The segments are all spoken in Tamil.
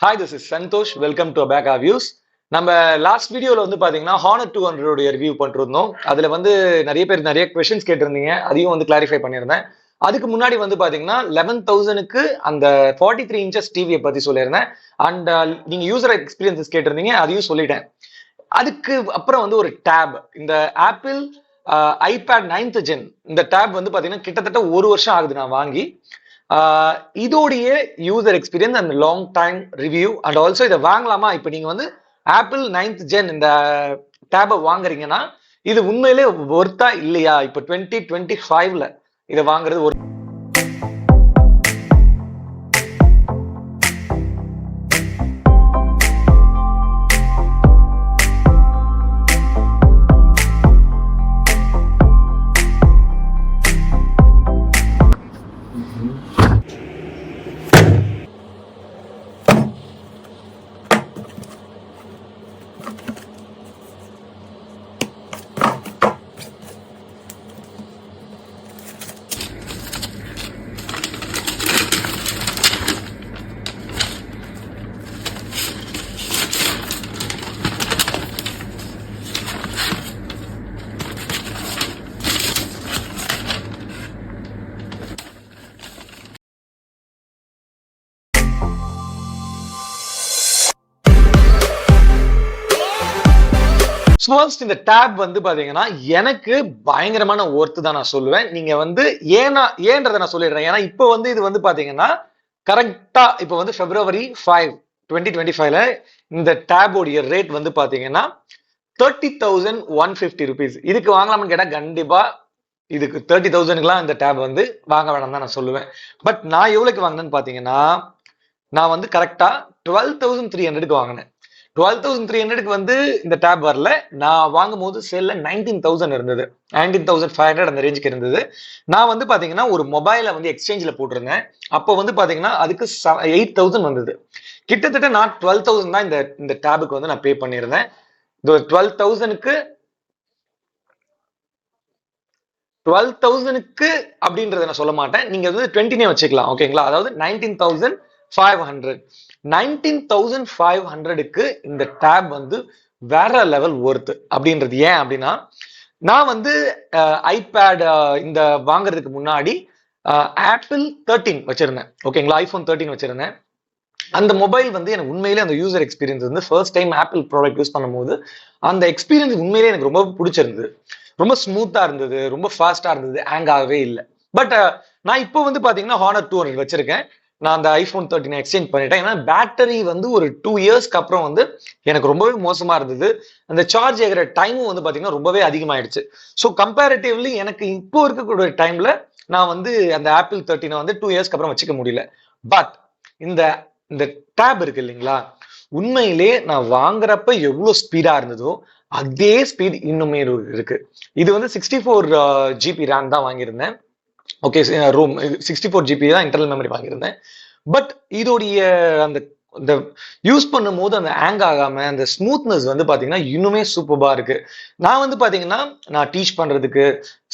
Hi, this is Santosh. Welcome to Abaka Views. நம்ம லாஸ்ட் வீடியோல வந்து பாத்தீங்கன்னா ஹானர் 200 ரிவ்யூ பண்ணிருந்தோம். அதுல வந்து நிறைய பேர் நிறைய கொஸ்டின்ஸ் கேட்டிருந்தீங்க. அதையும் வந்து கிளாரிஃபை பண்ணியிருந்தேன். அதுக்கு முன்னாடி வந்து பாத்தீங்கன்னா 11,000க்கு அந்த 43 இன்ச்சஸ் டிவியை பத்தி சொல்லியிருந்தேன். அண்ட் நீங்க யூசர் எக்ஸ்பீரியன்சஸ் கேட்டிருந்தீங்க, அதையும் சொல்லிட்டேன். அதுக்கு அப்புறம் வந்து ஒரு டேப், இந்த ஆப்பிள் ஐபேட் 9th ஜென் இந்த டேப் வந்து பாத்தீங்கன்னா கிட்டத்தட்ட ஒரு வருஷம் ஆகுது நான் வாங்கி. இதோடைய user experience and long time review and also இதை வாங்கலாமா. இப்போ நீங்க வந்து ஆப்பிள் 9th ஜென் இந்த டேபை வாங்குறீங்கன்னா இது உண்மையிலே ஒர்த்தா இல்லையா, இப்போ 2025ல இதை வாங்குறது ஒரு ஃபர்ஸ்ட் இந்த டேப் வந்து பாத்தீங்கன்னா எனக்கு பயங்கரமான ஒர்த்து தான் நான் சொல்லுவேன். நீங்க வந்து ஏன்றதை நான் சொல்லிடுறேன். ஏன்னா இப்போ வந்து இது வந்து பாத்தீங்கன்னா கரெக்டா இப்போ வந்து February 5, 2025ல இந்த டேபோடைய ரேட் வந்து பாத்தீங்கன்னா 30,150 rupees. இதுக்கு வாங்கலாம்னு கேட்டா கண்டிப்பா இதுக்கு 30,000க்குலாம் இந்த டேப் வந்து வாங்க வேணாம் தான் நான் சொல்லுவேன். பட் நான் எவ்வளவுக்கு வாங்கினேன்னு பாத்தீங்கன்னா நான் வந்து கரெக்டா 12,300க்கு வாங்கினேன். 12,300க்கு வந்து இந்த டேப் வரல. நான் வாங்கும் போது சேல்ல 19,000 இருந்தது, 19,500 அந்த ரேஞ்சுக்கு இருந்தது. நான் வந்து பாத்தீங்கன்னா ஒரு மொபைலை வந்து எக்ஸ்சேஞ்சில் போட்டிருந்தேன். அப்போ வந்து பாத்தீங்கன்னா அதுக்கு 8,000 வந்தது. கிட்டத்தட்ட நான் 12,000 தான் இந்த டேபுக்கு வந்து நான் பே பண்ணியிருந்தேன். 12,000க்கு அப்படின்றத நான் சொல்ல மாட்டேன். நீங்க வந்து 20 வச்சுக்கலாம், ஓகேங்களா. அதாவது 19,500 19,500க்கு இந்த டேப் வந்து வேற லெவல் ஒர்த் அப்படின்றது. ஏன் அப்படின்னா நான் வந்து ஐபேட் இந்த வாங்குறதுக்கு முன்னாடி ஆப்பிள் 13 வச்சிருந்தேன், ஓகேங்களா. ஐபோன் 13 வச்சிருந்தேன். அந்த மொபைல் வந்து எனக்கு உண்மையிலே அந்த யூசர் எக்ஸ்பீரியன்ஸ் வந்து first time apple product use பண்ணும்போது அந்த எக்ஸ்பீரியன்ஸ் உண்மையிலே எனக்கு ரொம்ப பிடிச்சிருந்தது. ரொம்ப ஸ்மூத்தா இருந்தது, ரொம்ப ஃபாஸ்டா இருந்தது, ஹேங் ஆகவே இல்லை. பட் நான் இப்போ வந்து பாத்தீங்கன்னா ஹானர் 200 வச்சிருக்கேன். நான் அந்த ஐபோன் 13 எக்ஸ்சேஞ்ச் பண்ணிட்டேன். ஏன்னா பேட்டரி வந்து ஒரு 2 இயர்ஸ்க்கு அப்புறம் வந்து எனக்கு ரொம்பவே மோசமா இருந்தது. அந்த சார்ஜ் ஆகிற டைமும் வந்து பாத்தீங்கன்னா ரொம்பவே அதிகமாயிடுச்சு. ஸோ கம்பேரிட்டிவ்லி எனக்கு இப்போ இருக்கக்கூடிய டைம்ல நான் வந்து அந்த ஆப்பிள் 13 வந்து 2 இயர்ஸ்க்கு அப்புறம் வச்சுக்க முடியல. பட் இந்த இந்த டேப் இருக்கு இல்லைங்களா, உண்மையிலே நான் வாங்குறப்ப எவ்வளவு ஸ்பீடா இருந்ததோ அதே ஸ்பீட் இன்னுமே இருக்கு. இது வந்து 64 GB ரேம் தான் வாங்கியிருந்தேன். ஓகே, ரூம் 64 GB தான் இன்டர்னல் மெமரி வாங்கியிருந்தேன். பட் இதோடைய அந்த இந்த யூஸ் பண்ணும் போது அந்த ஹேங் ஆகாம அந்த ஸ்மூத்னஸ் வந்து பாத்தீங்கன்னா இன்னுமே சூப்பர்பா இருக்கு. நான் வந்து பாத்தீங்கன்னா நான் டீச் பண்றதுக்கு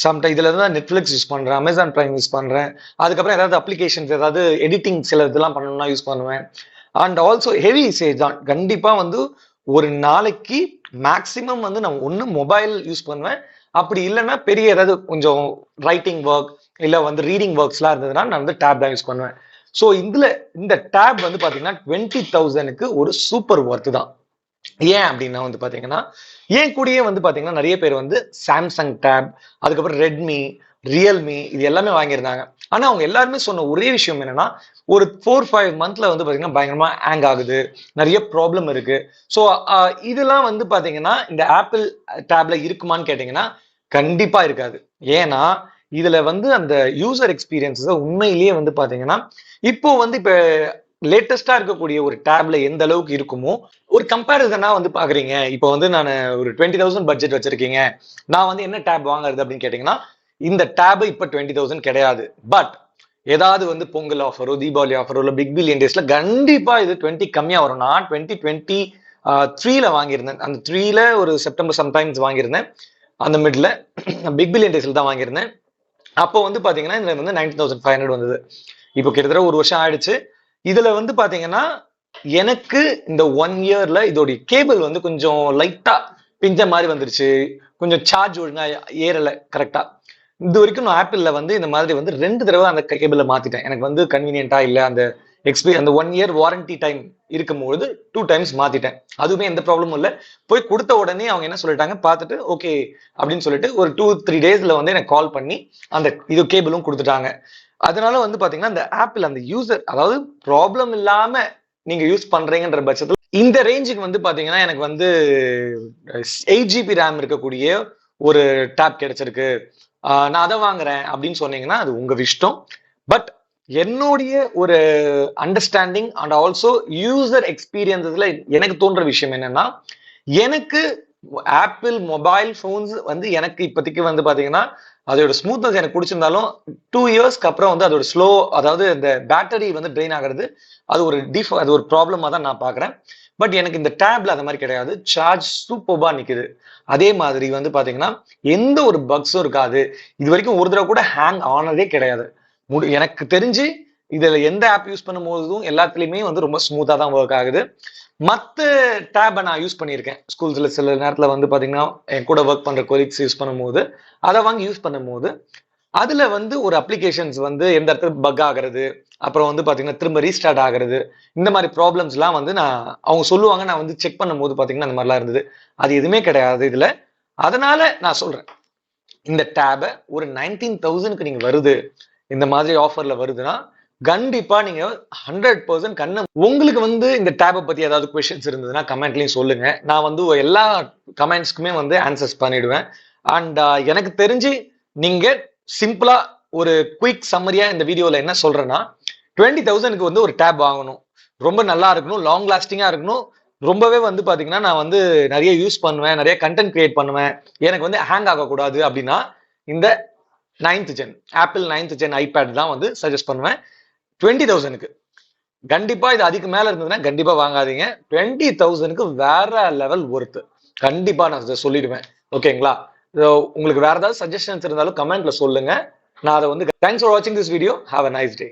சம்டைம் இதுல தான் நெட்ஃபிளிக்ஸ் யூஸ் பண்றேன், அமேசான் பிரைம் யூஸ் பண்றேன். அதுக்கப்புறம் ஏதாவது அப்ளிகேஷன்ஸ் ஏதாவது எடிட்டிங் சில இதெல்லாம் பண்ணணும்னா யூஸ் பண்ணுவேன். அண்ட் ஆல்சோ ஹெவி யூசேஜ் தான். கண்டிப்பா வந்து ஒரு நாளைக்கு மேக்சிமம் வந்து நான் ஒன்னு மொபைல் யூஸ் பண்ணுவேன், அப்படி இல்லைன்னா பெரிய ஏதாவது கொஞ்சம் ரைட்டிங் ஒர்க் இல்ல வந்து ரீடிங் ஒர்க்ஸ்லாம் இருந்ததுன்னா நான் வந்து டேப் தான் யூஸ் பண்ணுவேன். ஸோ இந்த டேப் வந்து பாத்தீங்கன்னா 20,000க்கு ஒரு சூப்பர் ஒர்த் தான். ஏன் அப்படின்னா வந்து பாத்தீங்கன்னா ஏன் கூடயே வந்து பாத்தீங்கன்னா நிறைய பேர் வந்து சாம்சங் டேப், அதுக்கப்புறம் ரெட்மி, ரியல்மி இது எல்லாமே வாங்கியிருந்தாங்க. ஆனா அவங்க எல்லாருமே சொன்ன ஒரே விஷயம் என்னன்னா ஒரு 4-5 மந்த்ல வந்து பாத்தீங்கன்னா பயங்கரமா ஹேங் ஆகுது, நிறைய ப்ராப்ளம் இருக்கு. ஸோ இதெல்லாம் வந்து பாத்தீங்கன்னா இந்த ஆப்பிள் டேப்ல இருக்குமான்னு கேட்டீங்கன்னா கண்டிப்பா இருக்காது. ஏன்னா இதுல வந்து அந்த யூசர் எக்ஸ்பீரியன்ஸஸ் உண்மையிலேயே வந்து பாத்தீங்கன்னா இப்போ லேட்டஸ்டா இருக்கக்கூடிய ஒரு டேப்ல எந்த அளவுக்கு இருக்குமோ ஒரு கம்பேரிசனா வந்து பாக்குறீங்க. இப்போ வந்து நான் ஒரு 20,000 பட்ஜெட் வச்சிருக்கீங்க, நான் வந்து என்ன டேப் வாங்குறது அப்படின்னு கேட்டீங்கன்னா இந்த டேப் இப்ப 20,000 கிடையாது. பட் ஏதாவது வந்து பொங்கல் ஆஃபரோ தீபாவளி ஆஃபரோ இல்ல பிக் பில்லியன் டேஸ்ல கண்டிப்பா இது 20 கம்மியா வரும். நான் 2023ல வாங்கியிருந்தேன். அந்த 3ல ஒரு செப்டம்பர் சம்டைம்ஸ் வாங்கியிருந்தேன். அந்த மிட்ல பிக் பில்லியன் டேஸ்ல தான் வாங்கியிருந்தேன். அப்போ வந்து பாத்தீங்கன்னா இதுல வந்து 19,500 வந்தது. இப்போ கிட்டத்தட்ட ஒரு வருஷம் ஆயிடுச்சு. இதுல வந்து பாத்தீங்கன்னா எனக்கு இந்த 1 இயர்ல இதோடைய கேபிள் வந்து கொஞ்சம் லைட்டா பிஞ்ச மாதிரி வந்துருச்சு, கொஞ்சம் சார்ஜ் ஒழுங்கா ஏறல கரெக்டா. இது வரைக்கும் நான் ஆப்பிள்ல வந்து இந்த மாதிரி வந்து 2 தடவை அந்த கேபிள மாத்திட்டேன். எனக்கு வந்து கன்வீனியன்ட்டா இல்ல, அந்த அந்த 1 இயர் வாரண்டி டைம் இருக்கும்போது 2 டைம்ஸ் மாத்திட்டேன். அதுவுமே எந்த ப்ராப்ளமும் இல்ல. போய் கொடுத்த உடனே அவங்க என்ன சொல்லிட்டாங்க, பார்த்துட்டு ஓகே அப்படின்னு சொல்லிட்டு ஒரு 2-3 டேஸ்ல வந்து எனக்கு கால் பண்ணி அந்த இது கேபிளும் கொடுத்துட்டாங்க. அதனால வந்து பாத்தீங்கன்னா இந்த ஆப்பிள் அந்த யூசர், அதாவது ப்ராப்ளம் இல்லாம நீங்க யூஸ் பண்றீங்கன்ற பட்சத்துல இந்த ரேஞ்சுக்கு வந்து பாத்தீங்கன்னா எனக்கு வந்து 8 GB ரேம் இருக்கக்கூடிய ஒரு டேப் கிடைச்சிருக்கு. நான் அதை வாங்குறேன் அப்படின்னு சொன்னீங்கன்னா அது உங்க இஷ்டம். பட் என்னுடைய ஒரு அண்டர்ஸ்டாண்டிங் அண்ட் ஆல்சோ யூசர் எக்ஸ்பீரியன்ஸஸ்ல எனக்கு தோன்ற விஷயம் என்னன்னா, எனக்கு ஆப்பிள் மொபைல் போன்ஸ் வந்து எனக்கு இப்போதைக்கு வந்து பாத்தீங்கன்னா அதோட ஸ்மூத்னஸ் எனக்கு பிடிச்சிருந்தாலும் 2 இயர்ஸ்க்கு அப்புறம் வந்து அதோட ஸ்லோ, அதாவது இந்த பேட்டரி வந்து ட்ரெயின் ஆகிறது, அது ஒரு ப்ராப்ளமா தான் நான் பாக்குறேன். பட் எனக்கு இந்த டேப்ல அந்த மாதிரி கிடையாது. சார்ஜ் சூப்பர்பா நிக்குது. அதே மாதிரி வந்து பாத்தீங்கன்னா எந்த ஒரு பக்ஸும் இருக்காது. இது வரைக்கும் ஒரு தடவை கூட ஹேங் ஆனதே கிடையாது. எனக்கு தெரிஞ்சு இதுல எந்த ஆப் யூஸ் பண்ணும் போதும் எல்லாத்துலயுமே வந்து ரொம்ப ஸ்மூத்தா தான் ஒர்க் ஆகுது. மத்த டேபை நான் யூஸ் பண்ணியிருக்கேன் ஸ்கூல்ஸ்ல. சில நேரத்துல வந்து பாத்தீங்கன்னா என் கூட ஒர்க் பண்ற கொலீக்ஸ் யூஸ் பண்ணும்போது, அதை வாங்கி யூஸ் பண்ணும்போது அதுல வந்து ஒரு அப்ளிகேஷன்ஸ் வந்து எந்த இடத்துல பக் ஆகுறது, அப்புறம் வந்து பாத்தீங்கன்னா திரும்ப ரீஸ்டார்ட் ஆகுறது, இந்த மாதிரி ப்ராப்ளம்ஸ் எல்லாம் வந்து அவங்க சொல்லுவாங்க. நான் வந்து செக் பண்ணும்போது பாத்தீங்கன்னா அந்த மாதிரிலாம் இருந்தது. அது எதுவுமே கிடையாது இதுல. அதனால நான் சொல்றேன், இந்த டேபை ஒரு 19,000க்கு நீங்க வருது, இந்த மாதிரி ஆஃபர்ல வருதுன்னா கண்டிப்பா நீங்க 100% கண்ணு. உங்களுக்கு வந்து இந்த டேபை பத்தி ஏதாவது கொஸ்டின்ஸ் இருந்ததுன்னா கமெண்ட்லயும் சொல்லுங்க. நான் வந்து எல்லா கமெண்ட்ஸ்க்குமே வந்து ஆன்சர்ஸ் பண்ணிடுவேன். அண்ட் எனக்கு தெரிஞ்சு நீங்க சிம்பிளா ஒரு குயிக் சம்மரியா இந்த வீடியோல என்ன சொல்றேன்னா, 20,000க்கு வந்து ஒரு டேப் வாங்கணும், ரொம்ப நல்லா இருக்கணும், லாங் லாஸ்டிங்கா இருக்கணும், ரொம்பவே வந்து பாத்தீங்கன்னா நான் வந்து நிறைய யூஸ் பண்ணுவேன், நிறைய கண்டென்ட் கிரியேட் பண்ணுவேன், எனக்கு வந்து ஹேங் ஆகக்கூடாது அப்படின்னா இந்த 9th gen apple 9th gen iPad தான் வந்து சஜஸ்ட் பண்ணுவேன் 20,000க்கு. கண்டிப்பா இது அதுக்கு மேல இருந்ததுன்னா கண்டிப்பா வாங்காதீங்க. 20,000க்கு வேற லெவல் ஒர்த். கண்டிப்பா நான் சொல்லிடுவேன். ஓகேங்களா? உங்களுக்கு வேற ஏதாவது சஜஷன்ஸ் இருந்தாலும் கமெண்ட்ல சொல்லுங்க. நான் அதை வந்து தேங்க்ஸ் ஃபார் வாட்சிங் this video. Have a nice day.